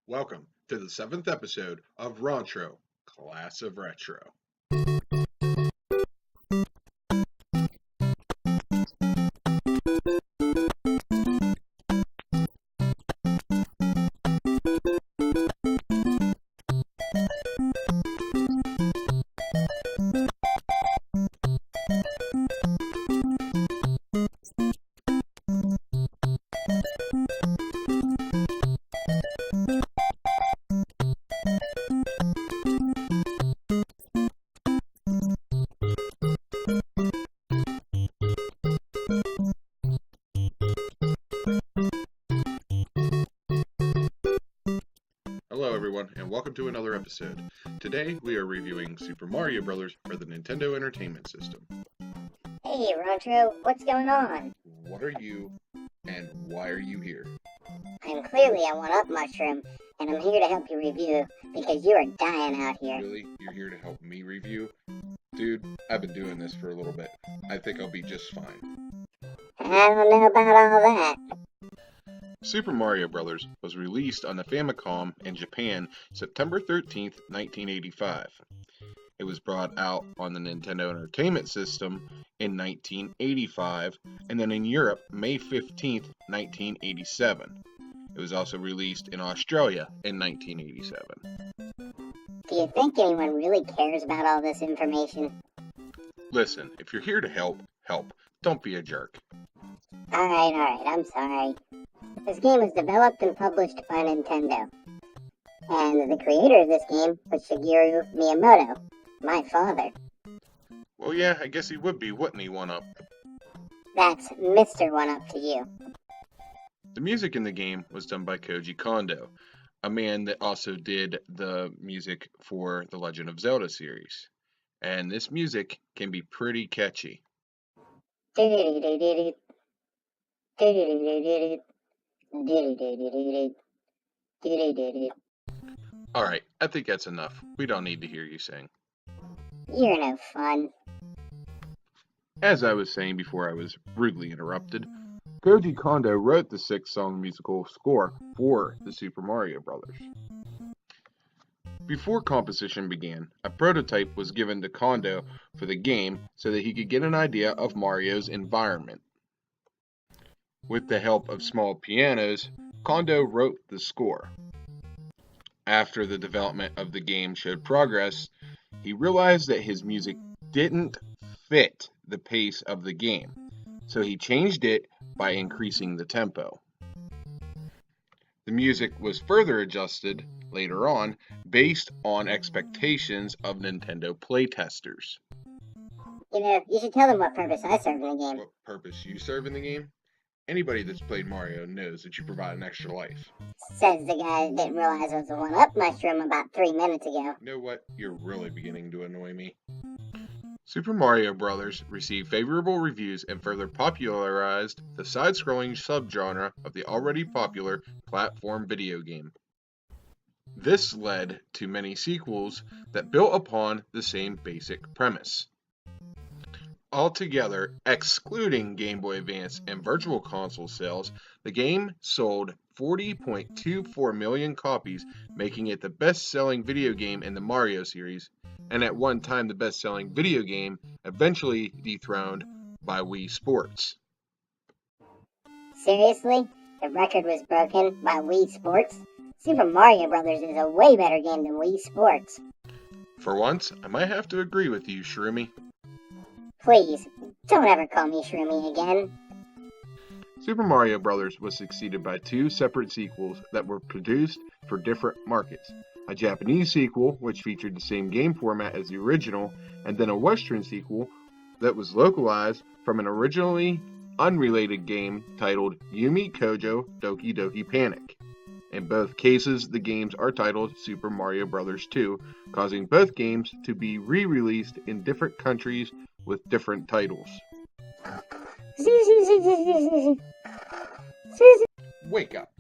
Welcome to the 7th episode of Rontro, Class of Retro. Hello everyone, and welcome to another episode. Today we are reviewing Super Mario Bros. For the Nintendo Entertainment System. Hey, Rontro, what's going on? What are you, and why are you here? I'm clearly a one-up mushroom, and I'm here to help you review, because you are dying out here. Really? You're here to help me review? Dude, I've been doing this for a little bit. I think I'll be just fine. I don't know about all that. Super Mario Bros. Was released on the Famicom in Japan September 13th, 1985. It was brought out on the Nintendo Entertainment System in 1985, and then in Europe May 15th, 1987. It was also released in Australia in 1987. Do you think anyone really cares about all this information? Listen, if you're here to help, help. Don't be a jerk. Alright, I'm sorry. This game was developed and published by Nintendo. And the creator of this game was Shigeru Miyamoto, my father. Well, yeah, I guess he would be, wouldn't he, one-up? That's Mr. One-Up to you. The music in the game was done by Koji Kondo, a man that also did the music for the Legend of Zelda series. And this music can be pretty catchy. Alright, I think that's enough. We don't need to hear you sing. You're no fun. As I was saying before I was rudely interrupted, Koji Kondo wrote the 6-song musical score for the Super Mario Bros. Before composition began, a prototype was given to Kondo for the game so that he could get an idea of Mario's environment. With the help of small pianos, Kondo wrote the score. After the development of the game showed progress, he realized that his music didn't fit the pace of the game, so he changed it by increasing the tempo. The music was further adjusted later on based on expectations of Nintendo playtesters. You know, you should tell them what purpose I serve in the game. What purpose you serve in the game? Anybody that's played Mario knows that you provide an extra life. Says the guy that didn't realize I was a one-up mushroom about 3 minutes ago. You know what? You're really beginning to annoy me. Super Mario Bros. Received favorable reviews and further popularized the side-scrolling subgenre of the already popular platform video game. This led to many sequels that built upon the same basic premise. Altogether, excluding Game Boy Advance and Virtual Console sales, the game sold 40.24 million copies, making it the best-selling video game in the Mario series, and at one time the best-selling video game, eventually dethroned by Wii Sports. Seriously? The record was broken by Wii Sports? Super Mario Bros. Is a way better game than Wii Sports. For once, I might have to agree with you, Shroomy. Please, don't ever call me Shroomy again. Super Mario Bros. Was succeeded by 2 separate sequels that were produced for different markets. A Japanese sequel, which featured the same game format as the original, and then a Western sequel that was localized from an originally unrelated game titled Yumi Kojo Doki Doki Panic. In both cases, the games are titled Super Mario Bros. 2, causing both games to be re-released in different countries with different titles. Wake up.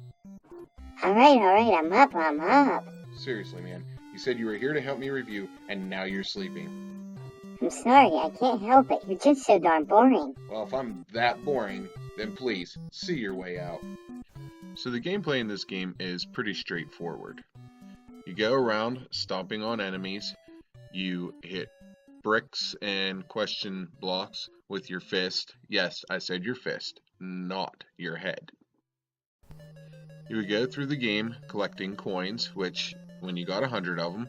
Alright, I'm up. Seriously, man. You said you were here to help me review, and now you're sleeping. I'm sorry, I can't help it. You're just so darn boring. Well, if I'm that boring, then please, see your way out. So the gameplay in this game is pretty straightforward. You go around stomping on enemies, you hit bricks and question blocks with your fist. Yes, I said your fist, not your head. You would go through the game collecting coins, which, when you got 100 of them,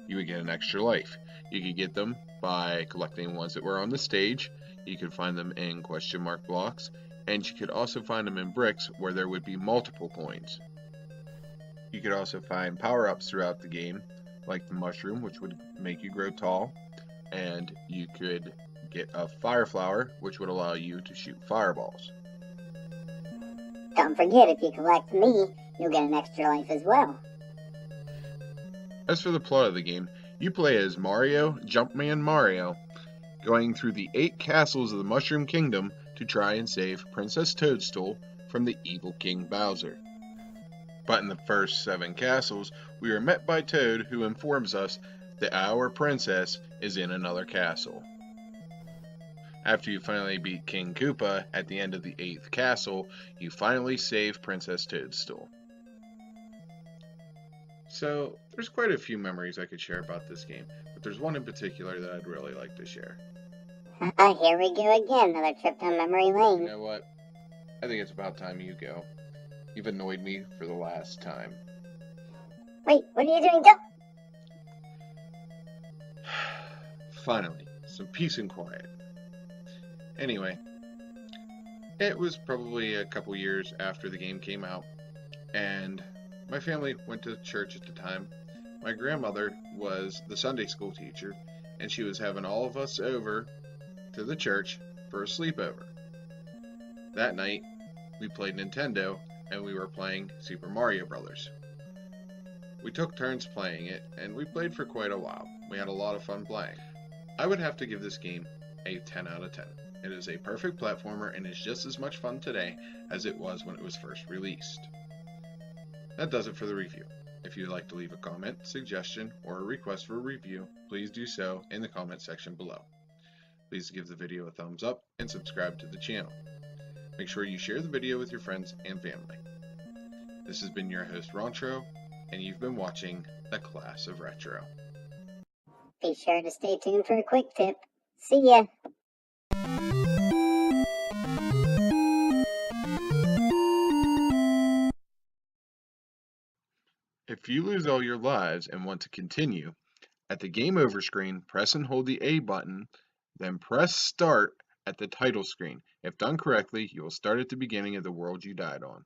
you would get an extra life. You could get them by collecting ones that were on the stage, you could find them in question mark blocks, and you could also find them in bricks where there would be multiple coins. You could also find power-ups throughout the game, like the mushroom, which would make you grow tall, and you could get a fire flower, which would allow you to shoot fireballs. Don't forget, if you collect me, you'll get an extra life as well. As for the plot of the game, you play as Mario, Jumpman Mario, going through the 8 castles of the Mushroom Kingdom to try and save Princess Toadstool from the evil King Bowser. But in the first 7 castles, we are met by Toad, who informs us that our princess is in another castle. After you finally beat King Koopa at the end of the 8th castle, you finally save Princess Toadstool. So, there's quite a few memories I could share about this game, but there's one in particular that I'd really like to share. Here we go again, another trip down memory lane. You know what? I think it's about time you go. You've annoyed me for the last time. Wait, what are you doing? Go! Finally, some peace and quiet. Anyway, it was probably a couple years after the game came out, and my family went to church at the time. My grandmother was the Sunday school teacher, and she was having all of us over to the church for a sleepover. That night, we played Nintendo, and we were playing Super Mario Brothers. We took turns playing it, and we played for quite a while. We had a lot of fun playing. I would have to give this game a 10 out of 10. It is a perfect platformer and is just as much fun today as it was when it was first released. That does it for the review. If you'd like to leave a comment, suggestion, or a request for a review, please do so in the comment section below. Please give the video a thumbs up and subscribe to the channel. Make sure you share the video with your friends and family. This has been your host Rontro, and you've been watching The Class of Retro. Be sure to stay tuned for a quick tip. See ya! If you lose all your lives and want to continue, at the Game Over screen, press and hold the A button, then press Start at the title screen. If done correctly, you will start at the beginning of the world you died on.